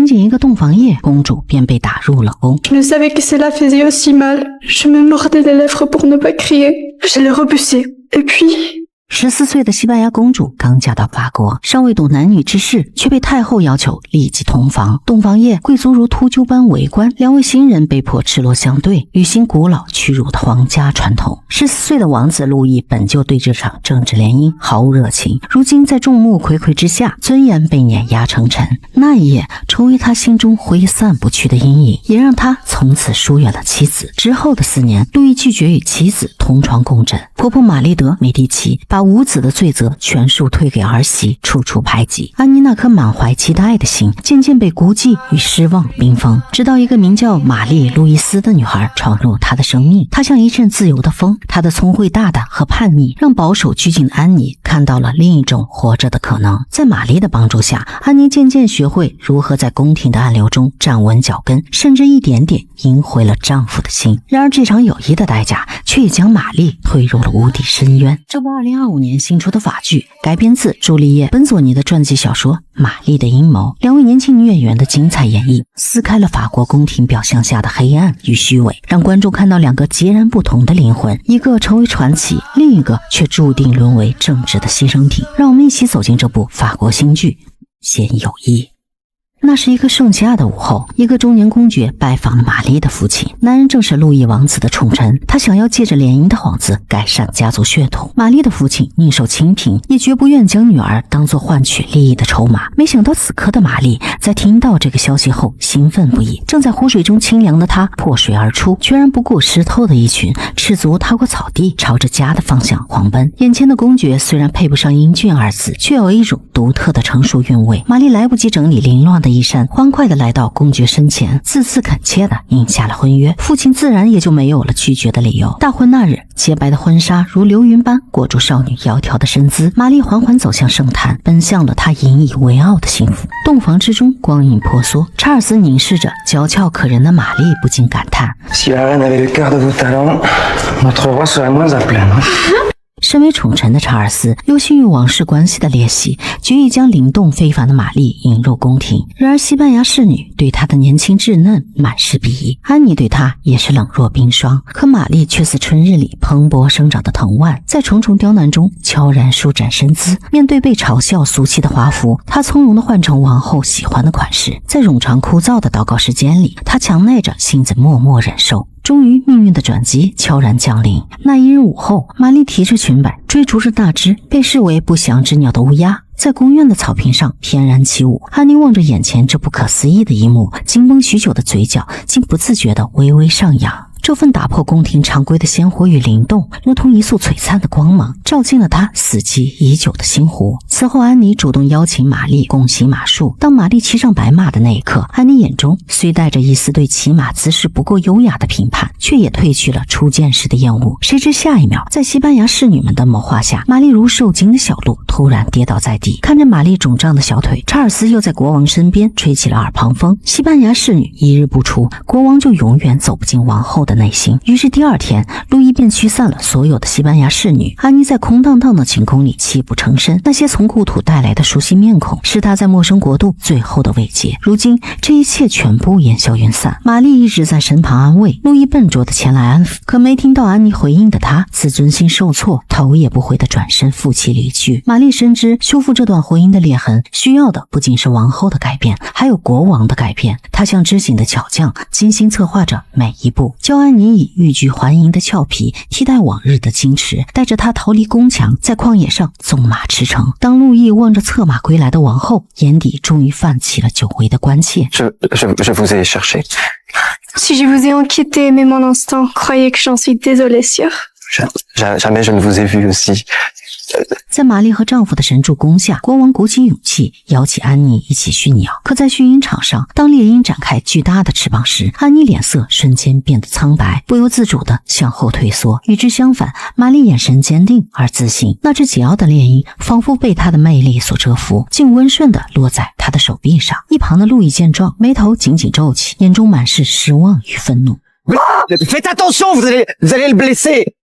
仅一个洞房夜，公主便被打入冷宫。Je ne savais que cela faisait aussi mal. Je me mordais les lèvres pour ne pas crier. Je l'ai repoussé. Et puis...14岁的西班牙公主刚嫁到法国，尚未懂男女之事，却被太后要求立即同房。洞房夜，贵族如秃鹫般围观，两位新人被迫赤裸相对，履行古老屈辱的皇家传统。14岁的王子路易本就对这场政治联姻毫无热情，如今在众目睽睽之下，尊严被碾压成尘。那一夜成为他心中挥散不去的阴影，也让他从此疏远了妻子。之后的4年，路易拒绝与妻子同床共枕，婆婆玛丽德·美第奇把无子的罪责全数推给儿媳，处处排挤。安妮那颗满怀期待的心渐渐被孤寂与失望冰封，直到一个名叫玛丽·路易斯的女孩闯入她的生命。她像一阵自由的风，她的聪慧大胆和叛逆让保守拘谨的安妮看到了另一种活着的可能。在玛丽的帮助下，安妮渐渐学会如何在宫廷的暗流中站稳脚跟，甚至一点点赢回了丈夫的心。然而这场友谊的代价却也将玛丽推入了无底深渊。这部2025年新出的法剧改编自朱丽叶·本佐尼的传记小说《玛丽的阴谋》，两位年轻女演员的精彩演绎撕开了法国宫廷表象下的黑暗与虚伪，让观众看到两个截然不同的灵魂，一个成为传奇，另一个却注定沦为政治的牺牲品。让我们一起走进这部法国新剧《先友谊》。那是一个盛夏的午后，一个中年公爵拜访了玛丽的父亲，男人正是路易王子的宠臣，他想要借着联姻的幌子改善家族血统。玛丽的父亲宁受清贫，也绝不愿将女儿当作换取利益的筹码。没想到此刻的玛丽在听到这个消息后兴奋不已，正在湖水中清凉的她破水而出，决然不顾湿透的衣裙，赤足踏过草地，朝着家的方向狂奔。眼前的公爵虽然配不上英俊二字，却有一种独特的成熟韵味。玛丽来不及整理凌乱的衣衫，欢快地来到公爵身前，字字恳切地应下了婚约。父亲自然也就没有了拒绝的理由。大婚那日，洁白的婚纱如流云般裹住少女窈窕的身姿，玛丽缓缓走向圣坛，奔向了她引以为傲的幸福。洞房之中，光影婆娑，查尔斯凝视着娇俏可人的玛丽，不禁感叹：Si la reine avait le quart de vos talents, notre roi serait moins à plaindre. 身为宠臣的查尔斯忧心于王室关系的裂隙，决意将灵动非凡的玛丽引入宫廷。然而西班牙侍女对她的年轻稚嫩满是鄙夷，安妮对她也是冷若冰霜，可玛丽却似春日里蓬勃生长的藤蔓，在重重刁难中悄然舒展身姿。面对被嘲笑俗气的华服，她从容地换成王后喜欢的款式。在冗长枯燥的祷告时间里，她强耐着性子默默忍受。终于命运的转机悄然降临。那一日午后，玛丽提着裙摆，追逐着那只被视为不祥之鸟的乌鸦，在宫院的草坪上翩然起舞。安妮望着眼前这不可思议的一幕，紧绷许久的嘴角竟不自觉地微微上扬。这份打破宫廷常规的鲜活与灵动，如同一束璀璨的光芒，照进了她死寂已久的心湖。此后，安妮主动邀请玛丽共骑马术。当玛丽骑上白马的那一刻，安妮眼中虽带着一丝对骑马姿势不够优雅的评判，却也褪去了初见时的厌恶。谁知下一秒，在西班牙侍女们的谋划下，玛丽如受惊的小鹿突然跌倒在地。看着玛丽肿胀的小腿，查尔斯又在国王身边吹起了耳旁风。西班牙侍女一日不出，国王就永远走不进王后的内心。于是第二天，路易便驱散了所有的西班牙侍女。安妮在空荡荡的寝宫里泣不成声，那些从故土带来的熟悉面孔是她在陌生国度最后的慰藉。如今这一切全部烟消云散，玛丽一直在身旁安慰，路易笨拙地前来安抚，可没听到安妮回应的他自尊心受挫，头也不回地转身负气离去。玛丽深知修复这段婚姻的裂痕需要的不仅是王后的改变，还有国王的改变。她像知醒的巧匠，精心策划着每一步，教安妮以欲拒还迎的俏皮替代往日的矜持，带着她逃离宫墙，在旷野上纵马驰骋。当路易望着策马归来的王后，眼底终于泛起了久违的关切。Je vous ai cherché. Si je vous ai inquiété, mais mon instinct croyait que j'en suis désolée, sire. Jamais je ne vous ai vu aussi. 在玛丽和丈夫的神助攻下，国王鼓起勇气邀请安妮一起驯鸟。可在驯鹰场上，当猎鹰展开巨大的翅膀时，安妮脸色瞬间变得苍白，不由自主地向后退缩。与之相反，玛丽眼神坚定而自信，那只桀骜的猎鹰仿佛被她的魅力所折服，竟温顺地落在她的手臂上。一旁的路易见状，眉头紧紧皱起，眼中满是失望与愤怒。Faites attention, vous allez le blesser.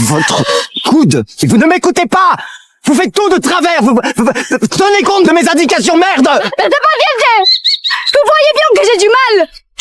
Votre coude, vous ne m'écoutez pas. Vous faites tout de travers. Vous tenez compte de mes indications, merde. T'as pas bien fait.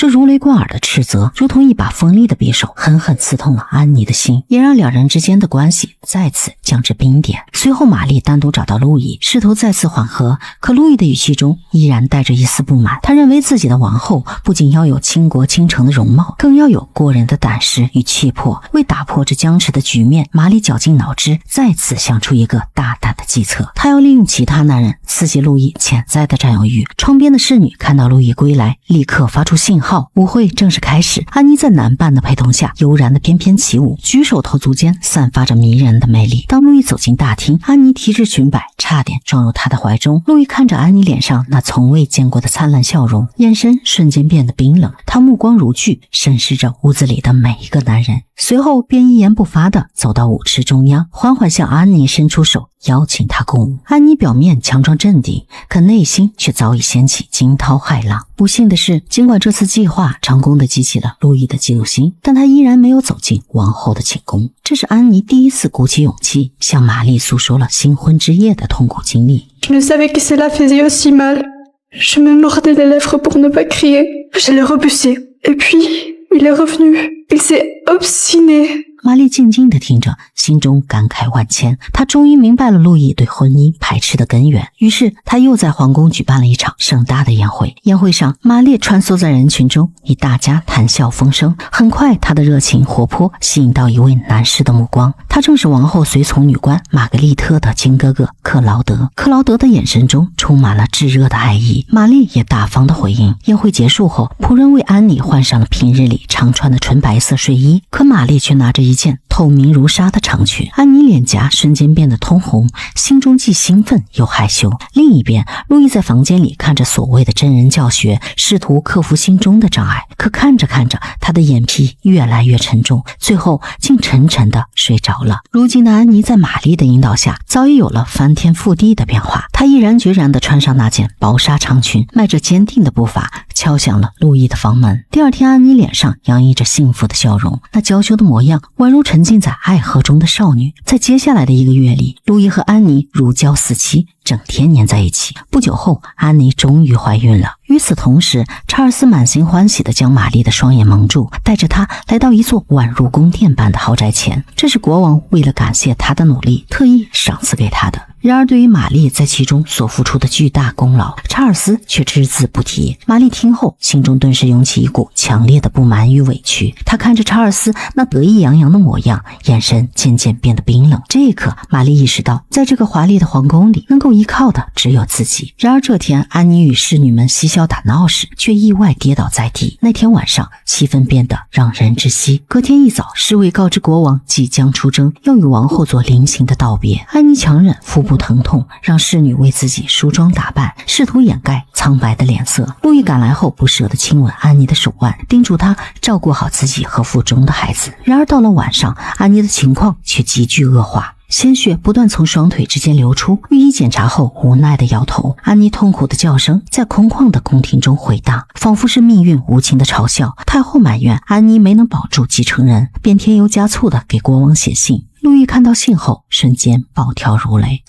这如雷贯耳的斥责，如同一把锋利的匕首，狠狠刺痛了安妮的心，也让两人之间的关系再次降至冰点。随后，玛丽单独找到路易，试图再次缓和，可路易的语气中依然带着一丝不满。他认为自己的王后不仅要有倾国倾城的容貌，更要有过人的胆识与气魄。为打破这僵持的局面，玛丽绞尽脑汁，再次想出一个大胆的计策。她要利用其他男人刺激路易潜在的占有欲。窗边的侍女看到路易归来，立刻发出信号，舞会正式开始。安妮在男伴的陪同下悠然的翩翩起舞，举手投足间散发着迷人的魅力。当路易走进大厅，安妮提着裙摆差点撞入他的怀中。路易看着安妮脸上那从未见过的灿烂笑容，眼神瞬间变得冰冷，他目光如炬，审视着屋子里的每一个男人，随后便一言不发地走到舞池中央，缓缓向安妮伸出手，邀请她共舞。安妮表面强装镇定，可内心却早已掀起惊涛骇浪。不幸的是，尽管这次计划成功地激起了路易的嫉妒心，但他依然没有走进王后的寝宫。这是安妮第一次鼓起勇气向玛丽诉说了新婚之夜的痛苦经历。 Je ne savais que cela faisait aussi mal. Je me mordais les lèvres pour ne pas crier. Je l'ai repoussé. Et puis, il est revenu. Il s'est obstiné. 玛丽静静地听着，心中感慨万千。她终于明白了路易对婚姻排斥的根源，于是她又在皇宫举办了一场盛大的宴会。宴会上，玛丽穿梭在人群中，与大家谈笑风生。很快，她的热情活泼吸引到一位男士的目光，他正是王后随从女官玛格丽特的亲哥哥克劳德。克劳德的眼神中充满了炙热的爱意，玛丽也大方的回应。宴会结束后，仆人为安妮换上了平日里常穿的纯白色睡衣，可玛丽却拿着一件透明如纱的长裙。安妮脸颊瞬间变得通红，心中既兴奋又害羞。另一边，路易在房间里看着所谓的真人教学，试图克服心中的障碍。可看着看着，他的眼皮越来越沉重，最后竟沉沉的睡着了。如今的安妮在玛丽的引导下，早已有了翻天覆地的变化。她毅然决然地穿上那件薄纱长裙，迈着坚定的步伐敲响了路易的房门。第二天，安妮脸上洋溢着幸福的笑容，那娇羞的模样宛如沉浸在爱河中的少女。在接下来的一个月里，路易和安妮如胶似漆，整天黏在一起。不久后，安妮终于怀孕了。与此同时，查尔斯满心欢喜地将玛丽的双眼蒙住，带着她来到一座宛如宫殿般的豪宅前。这是国王为了感谢她的努力，特意赏赐给她的。然而，对于玛丽在其中所付出的巨大功劳，查尔斯却只字不提。玛丽听后，心中顿时涌起一股强烈的不满与委屈。她看着查尔斯那得意洋洋的模样，眼神渐渐变得冰冷。这一刻，玛丽意识到，在这个华丽的皇宫里，能够依靠的只有自己。然而这天，安妮与侍女们嬉笑打闹时，却意外跌倒在地。那天晚上，气氛变得让人窒息。隔天一早，侍卫告知国王即将出征，要与王后做临行的道别。安妮强忍腹部疼痛，让侍女为自己梳妆打扮，试图掩盖苍白的脸色。路易赶来后，不舍得亲吻安妮的手腕，叮嘱她照顾好自己和腹中的孩子。然而到了晚上，安妮的情况却急剧恶化。鲜血不断从双腿之间流出，御医检查后无奈地摇头。安妮痛苦的叫声在空旷的宫廷中回荡，仿佛是命运无情的嘲笑。太后埋怨安妮没能保住继承人，便添油加醋地给国王写信。路易看到信后，瞬间暴跳如雷。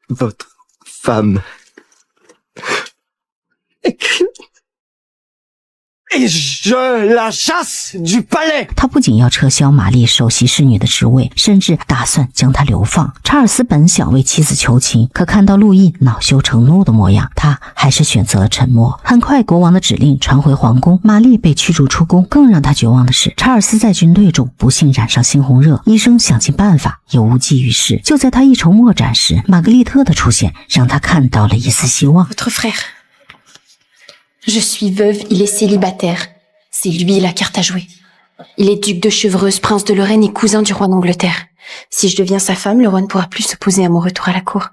Votre femme. Et je la chasse du palais. 他不仅要撤销玛丽首席侍女的职位，甚至打算将她流放。查尔斯本想为妻子求情，可看到路易恼羞成怒的模样，他还是选择了沉默。很快，国王的指令传回皇宫，玛丽被驱逐出宫。更让他绝望的是，查尔斯在军队中不幸染上猩红热，医生想尽办法也无济于事。就在他一筹莫展时，玛格丽特的出现让他看到了一丝希望。 Votre frère.Je suis veuve, il est célibataire. C'est lui la carte à jouer. Il est duc de Chevreuse, prince de Lorraine et cousin du roi d'Angleterre. Si je deviens sa femme, le roi ne pourra plus s'opposer à mon retour à la cour.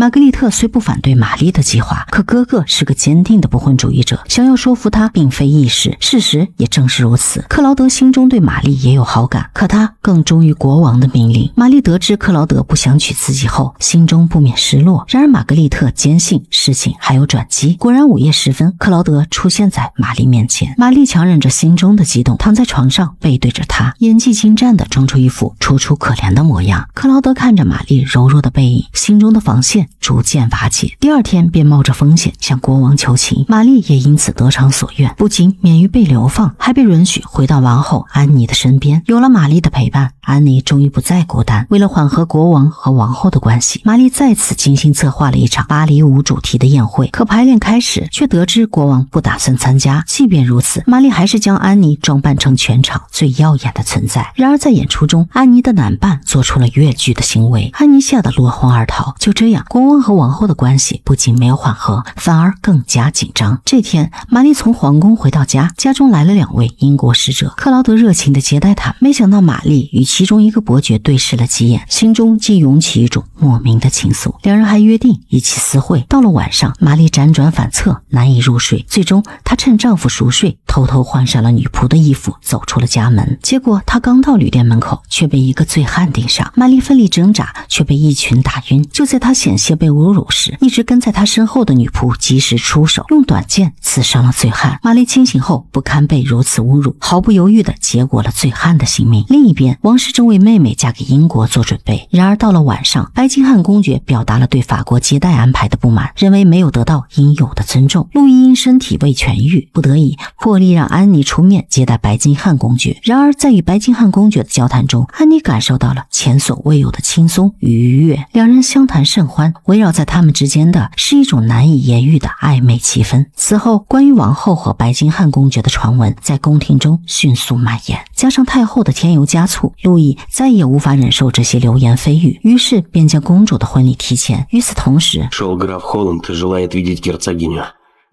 玛格丽特虽不反对玛丽的计划，可哥哥是个坚定的不婚主义者，想要说服他并非易事。事实也正是如此，克劳德心中对玛丽也有好感，可他更忠于国王的命令。玛丽得知克劳德不想娶自己后，心中不免失落。然而玛格丽特坚信事情还有转机。果然午夜时分，克劳德出现在玛丽面前。玛丽强忍着心中的激动，躺在床上背对着他，演技精湛地装出一副楚楚可怜的模样。克劳德看着玛丽柔弱的背影，心中的防线逐渐瓦解。第二天便冒着风险向国王求情，玛丽也因此得偿所愿，不仅免于被流放，还被允许回到王后安妮的身边。有了玛丽的陪伴，安妮终于不再孤单。为了缓和国王和王后的关系，玛丽再次精心策划了一场芭蕾舞主题的宴会。可排练开始，却得知国王不打算参加。即便如此，玛丽还是将安妮装扮成全场最耀眼的存在。然而在演出中，安妮的男伴做出了越剧的行为，安妮吓得落荒而逃。就这样，国王和王后的关系不仅没有缓和，反而更加紧张。这天，玛丽从皇宫回到家，家中来了2位英国使者。克劳德热情地接待他，没想到玛丽与其中一个伯爵对视了几眼，心中竟涌起一种莫名的情愫。两人还约定一起私会。到了晚上，玛丽辗转反侧，难以入睡。最终，她趁丈夫熟睡，偷偷换上了女仆的衣服，走出了家门。结果，她刚到旅店门口，却被一个醉汉盯上。玛丽奋力挣扎，却被一群打晕。就在她险些被侮辱时，一直跟在她身后的女仆及时出手，用短剑刺伤了醉汉。玛丽清醒后不堪被如此侮辱，毫不犹豫地结果了醉汉的性命。另一边，王室正为妹妹嫁给英国做准备。然而到了晚上，白金汉公爵表达了对法国接待安排的不满，认为没有得到应有的尊重。路易因身体未痊愈，不得已破例让安妮出面接待白金汉公爵。然而在与白金汉公爵的交谈中，安妮感受到了前所未有的轻松与愉悦，两人相谈甚欢，围绕在他们之间的是一种难以言喻的暧昧气氛。此后，关于王后和白金汉公爵的传闻在宫廷中迅速蔓延，加上太后的添油加醋，路易再也无法忍受这些流言蜚语，于是便将公主的婚礼提前。与此同时， Шел граф Холланд и желает видеть герцогиню.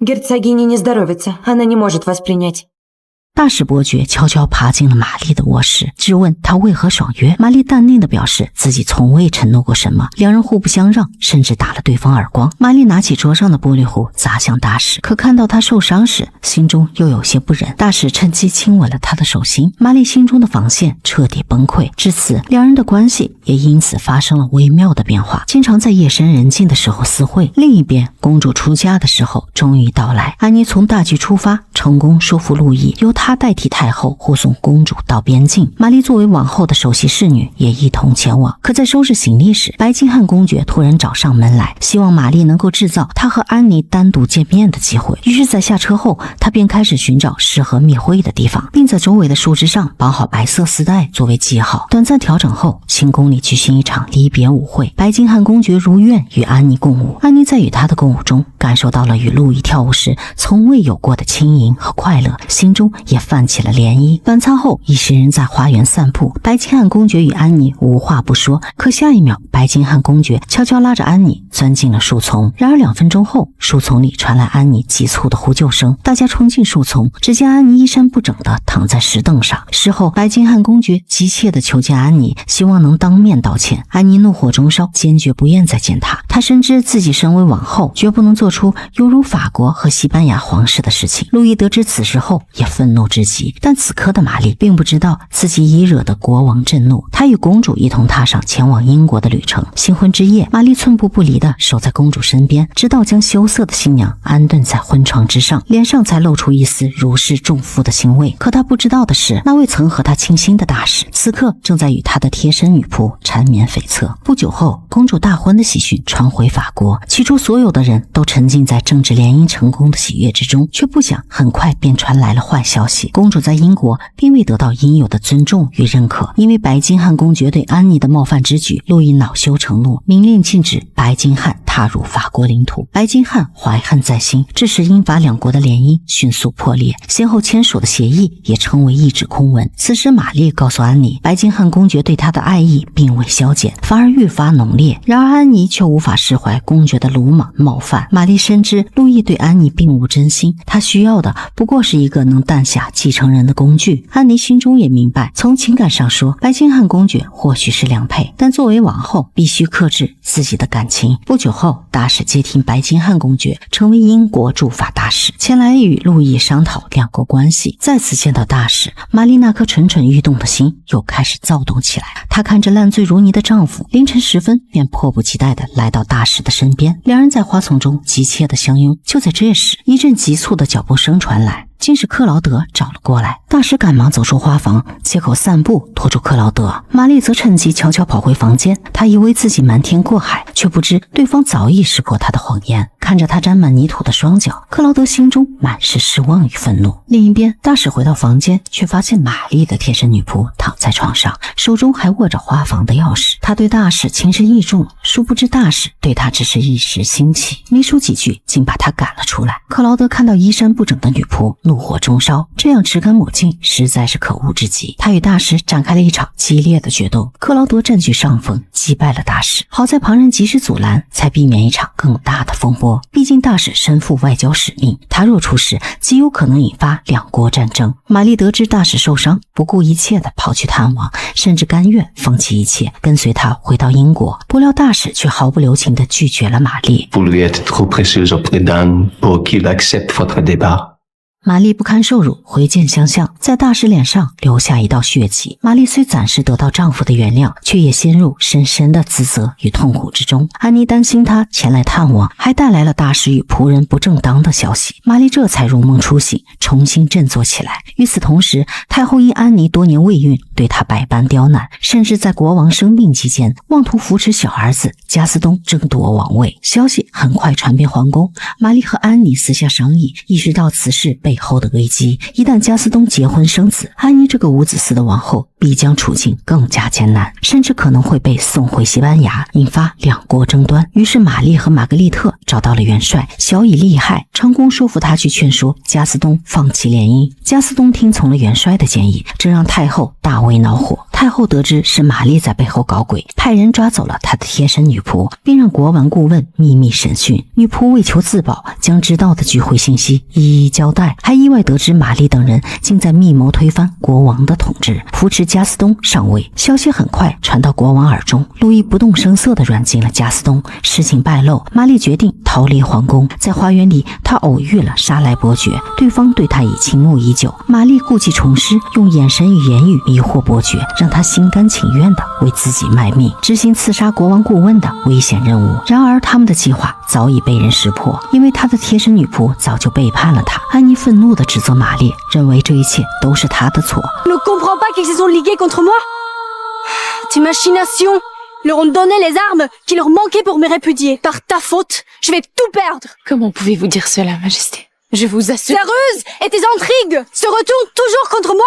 Герцогиня не здоровится, она не может вас принять. 大使伯爵悄悄爬进了玛丽的卧室，质问她为何爽约。玛丽淡定地表示自己从未承诺过什么，两人互不相让，甚至打了对方耳光。玛丽拿起桌上的玻璃壶砸向大使，可看到他受伤时，心中又有些不忍。大使趁机亲吻了他的手心，玛丽心中的防线彻底崩溃。至此，两人的关系也因此发生了微妙的变化，经常在夜深人静的时候私会。另一边，公主出嫁的时候终于到来，安妮从大局出发，成功说服路易，由她代替太后护送公主到边境。玛丽作为王后的首席侍女也一同前往。可在收拾行李时，白金汉公爵突然找上门来，希望玛丽能够制造他和安妮单独见面的机会。于是在下车后，他便开始寻找适合密会的地方，并在周围的树枝上绑好白色丝带作为记号。短暂调整后，清宫里举行一场离别舞会，白金汉公爵如愿与安妮共舞。安妮在与他的共舞中感受到了与路易跳舞时从未有过的轻盈和快乐，心中也泛起了涟漪。晚餐后，一行人在花园散步，白金汉公爵与安妮无话不说。可下一秒，白金汉公爵悄悄拉着安妮钻进了树丛。然而2分钟后，树丛里传来安妮急促的呼救声，大家冲进树丛，只见安妮衣衫不整地躺在石凳上。事后，白金汉公爵急切地求见安妮，希望能当面道歉。安妮怒火中烧，坚决不愿再见他。她深知自己身为王后，绝不能做出犹如法国和西班牙皇室的事情。路易得知此事后也愤怒至极，但此刻的玛丽并不知道自己已惹得国王震怒。她与公主一同踏上前往英国的旅程。新婚之夜，玛丽寸步不离地守在公主身边，直到将羞涩的新娘安顿在婚床之上，脸上才露出一丝如释重负的欣慰。可她不知道的是，那位曾和她倾心的大使，此刻正在与她的贴身女仆缠绵悱恻。不久后，公主大婚的喜讯传回法国。起初，所有的人都沉浸在政治联姻成功的喜悦之中，却不想很快便传来了坏消息。公主在英国并未得到应有的尊重与认可，因为白金汉公爵对安妮的冒犯之举，路易恼羞成怒，明令禁止白金汉踏入法国领土。白金汉怀恨在心，致使英法两国的联姻迅速破裂，先后签署的协议也称为一纸空文。此时玛丽告诉安妮，白金汉公爵对她的爱意并未消减，反而愈发浓烈。然而安妮却无法释怀公爵的鲁莽冒犯。玛丽深知路易对安妮并无真心，他需要的不过是一个能诞下继承人的工具。安妮心中也明白，从情感上说，白金汉公爵或许是良配，但作为王后必须克制自己的感情。不久后，后，大使接替白金汉公爵，成为英国驻法大使，前来与路易商讨两国关系。再次见到大使，玛丽那颗蠢蠢欲动的心又开始躁动起来。她看着烂醉如泥的丈夫，凌晨时分便迫不及待地来到大使的身边，两人在花丛中急切地相拥。就在这时，一阵急促的脚步声传来，竟是克劳德找了过来。大使赶忙走出花房，借口散步拖住克劳德。玛丽则趁机悄悄跑回房间，她以为自己瞒天过海，却不知对方早已识破她的谎言。看着她沾满泥土的双脚，克劳德心中满是失望与愤怒。另一边，大使回到房间，却发现玛丽的贴身女仆躺在床上，手中还握着花房的钥匙。他对大使情深意重，殊不知大使对他只是一时兴起，没说几句，竟把他赶了出来。克劳德看到衣衫不整的女仆，怒火中烧，这样只敢抹镜，实在是可恶至极。他与大使展开了一场激烈的决斗，克劳德占据上风，击败了大使。好在旁人及时阻拦，才避免一场更大的风波。毕竟大使身负外交使命，他若出事，极有可能引发两国战争。玛丽得知大使受伤，不顾一切地跑去探望，甚至甘愿放弃一切，跟随他回到英国。不料大使却毫不留情地拒绝了玛丽。 Vous lui êtes trop précieuse auprès d'Anne pour qu'il accepte votre départ. 玛丽不堪受辱，回见相向，在大使脸上留下一道血迹。玛丽虽暂时得到丈夫的原谅，却也陷入深深的自责与痛苦之中。安妮担心她前来探望，还带来了大使与仆人不正当的消息。玛丽这才如梦初醒，重新振作起来。与此同时，太后因安妮多年未孕，对她百般刁难，甚至在国王生病期间，妄图扶持小儿子加斯东争夺王位。消息很快传遍皇宫，玛丽和安妮私下商议，意识到此事背后的危机。一旦加斯东结婚生子，安妮这个无子嗣的王后必将处境更加艰难，甚至可能会被送回西班牙，引发两国争端。于是玛丽和玛格丽特找到了元帅，小以利害，成功说服他去劝说加斯东放弃联姻。加斯东听从了元帅的建议，这让太后大为恼火。太后得知是玛丽在背后搞鬼，派人抓走了她的贴身女仆，并让国王顾问秘密审讯。女仆为求自保，将知道的聚会信息一一交代，还意外得知玛丽等人竟在密谋推翻国王的统治，扶持加斯东上位。消息很快传到国王耳中，路易不动声色地软禁了加斯东。事情败露，玛丽决定逃离皇宫。在花园里，她偶遇了沙莱伯爵，对方对她已倾慕已久。玛丽故技重施，用眼神与言语迷惑伯爵，让他心甘情愿地为自己卖命，执行刺杀国王顾问的危险任务。然而他们的计划早已被人识破，因为他的贴身女仆早就背叛了他。安妮愤怒地指责玛丽，认为这一切都是她的错。 Ne comprends pas qu'ils se sont ligués contre moi? Tes machinations leur ont donné les armes qui leur manquaient pour me répudier. Par ta faute, je vais tout perdre. Comment pouvez-vous dire cela, Majesté? Je vous assure... Tes ruses et tes intrigues se retournent toujours contre moi.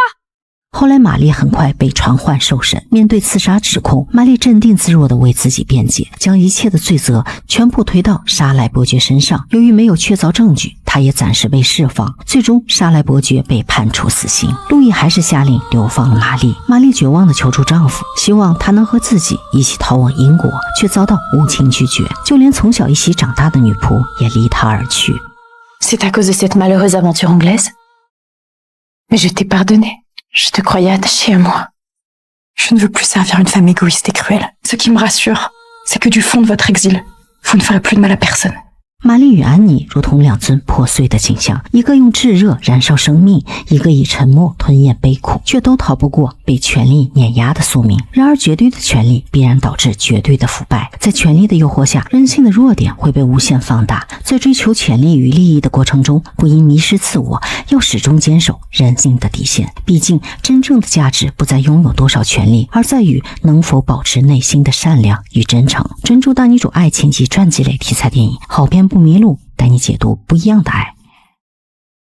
后来玛丽很快被传唤受审，面对刺杀指控，玛丽镇定自若地为自己辩解，将一切的罪责全部推到沙莱伯爵身上。由于没有确凿证据，他也暂时被释放。最终沙莱伯爵被判处死刑，路易还是下令流放了玛丽。玛丽绝望地求助丈夫，希望他能和自己一起逃往英国，却遭到无情拒绝，就连从小一起长大的女仆也离他而去。 C'est à cause de cette malheureuse aventure anglaise? Mais je t'ai pardonné.Je te croyais attaché à moi. Je ne veux plus servir une femme égoïste et cruelle. Ce qui me rassure, c'est que du fond de votre exil, vous ne ferez plus de mal à personne. 玛丽与安妮如同两尊破碎的景象，一个用炙热燃烧生命，一个以沉默吞咽悲苦，却都逃不过被权力碾压的宿命。然而绝对的权力必然导致绝对的腐败，在权力的诱惑下，人性的弱点会被无限放大。在追求权力与利益的过程中，不应迷失自我，要始终坚守人性的底线。毕竟真正的价值不在拥有多少权力，而在于能否保持内心的善良与真诚。专注大女主爱情及传记类题材电影，好片不迷路，带你解读不一样的爱。